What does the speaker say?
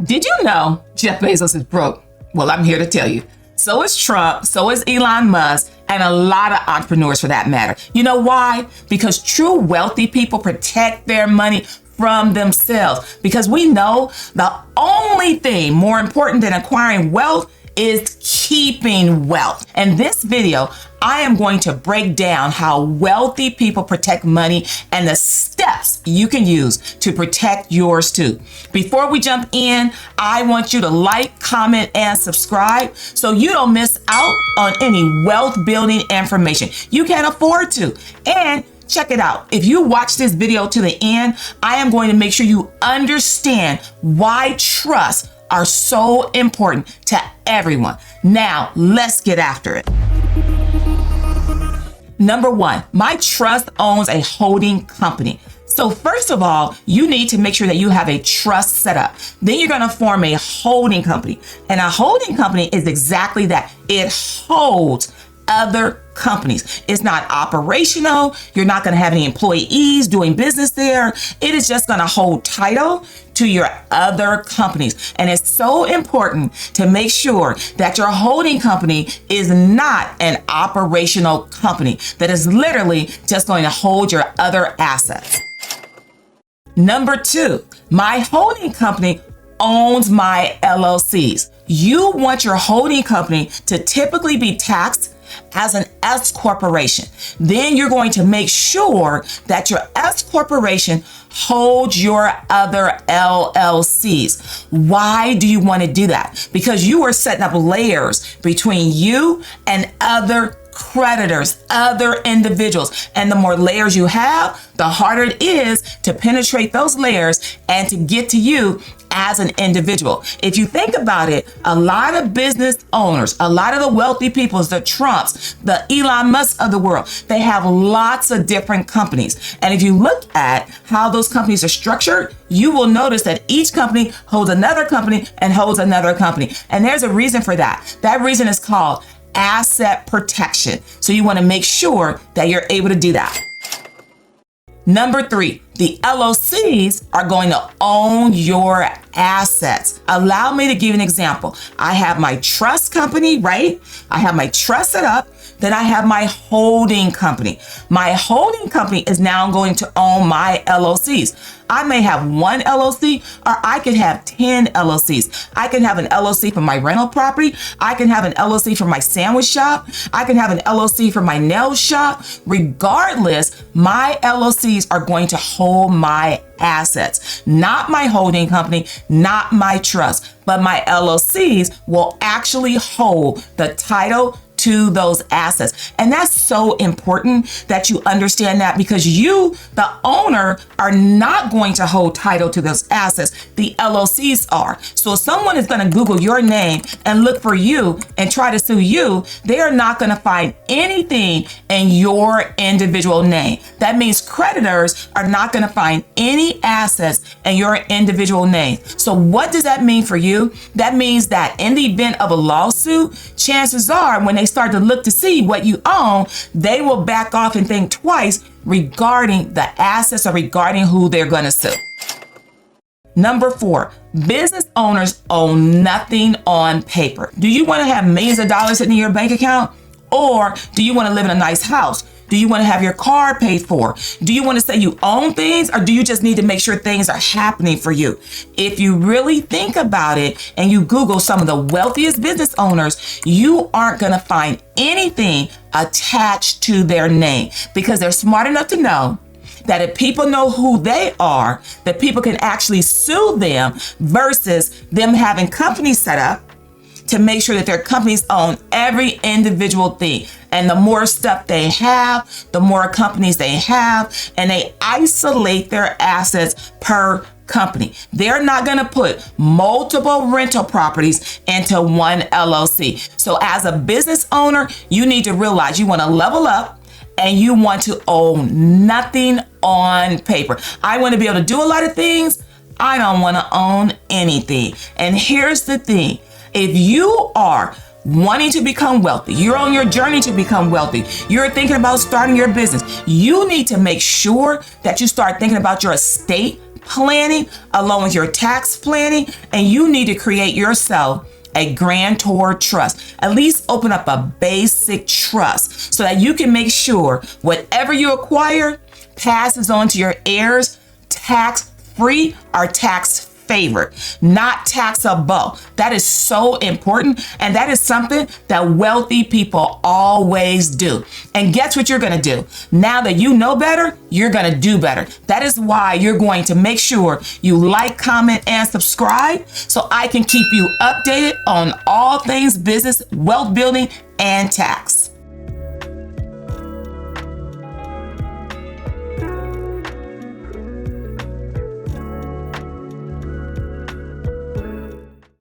Did you know Jeff Bezos is broke? Well, I'm here to tell you. So is Trump, so is Elon Musk, and a lot of entrepreneurs for that matter. You know why? Because true wealthy people protect their money from themselves. Because we know the only thing more important than acquiring wealth is keeping wealth. In this video, I am going to break down how wealthy people protect money and the steps you can use to protect yours too. Before we jump in, I want you to like, comment, and subscribe so you don't miss out on any wealth building information you can't afford to. And check it out. If you watch this video to the end, I am going to make sure you understand why trusts are so important to everyone. Now, let's get after it. Number one, my trust owns a holding company. So first of all, you need to make sure that you have a trust set up. Then you're going to form a holding company. And a holding company is exactly that. It holds other companies. It's not operational. You're not going to have any employees doing business there. It is just going to hold title to your other companies. And it's so important to make sure that your holding company is not an operational company that is literally just going to hold your other assets. Number two, my holding company owns my LLCs. You want your holding company to typically be taxed as an S corporation. Then you're going to make sure that your S corporation holds your other LLCs. Why do you want to do that? Because you are setting up layers between you and other creditors, other individuals. And the more layers you have, the harder it is to penetrate those layers and to get to you as an individual. If you think about it, a lot of business owners, a lot of the wealthy people, the Trumps, the Elon Musk of the world, they have lots of different companies. And if you look at how those companies are structured, you will notice that each company holds another company and holds another company. And there's a reason for that. That reason is called asset protection. So you want to make sure that you're able to do that. Number three, the LLCs are going to own your assets. Allow me to give you an example. I have my trust company, right? I have my trust set up. Then I have my holding company. My holding company is now going to own my LLCs. I may have one LLC or I could have 10 LLCs. I can have an LLC for my rental property. I can have an LLC for my sandwich shop. I can have an LLC for my nail shop. Regardless, my LLCs are going to hold my assets, not my holding company, not my trust, but my LLCs will actually hold the title to those assets. And that's so important that you understand that, because you, the owner, are not going to hold title to those assets. The LLCs are. So if someone is going to Google your name and look for you and try to sue you, they are not going to find anything in your individual name. That means creditors are not going to find any assets in your individual name. So what does that mean for you? That means that in the event of a lawsuit, chances are when they start to look to see what you own, they will back off and think twice regarding the assets or regarding who they're going to sue. Number four, business owners own nothing on paper. Do you want to have millions of dollars in your bank account? Or do you want to live in a nice house? Do you want to have your car paid for? Do you want to say you own things, or do you just need to make sure things are happening for you? If you really think about it and you Google some of the wealthiest business owners, you aren't going to find anything attached to their name, because they're smart enough to know that if people know who they are, that people can actually sue them versus them having companies set up to make sure that their companies own every individual thing. And the more stuff they have, the more companies they have, and they isolate their assets per company. They're not going to put multiple rental properties into one LLC. So as a business owner, you need to realize you want to level up and you want to own nothing on paper. I want to be able to do a lot of things. I don't want to own anything. And here's the thing. If you are wanting to become wealthy, you're on your journey to become wealthy, you're thinking about starting your business, you need to make sure that you start thinking about your estate planning along with your tax planning, and you need to create yourself a grantor trust. At least open up a basic trust so that you can make sure whatever you acquire passes on to your heirs tax free or tax favored, not taxable. That is so important, and that is something that wealthy people always do. And guess what you're going to do? Now that you know better, you're going to do better. That is why you're going to make sure you like, comment, and subscribe so I can keep you updated on all things business, wealth building, and tax.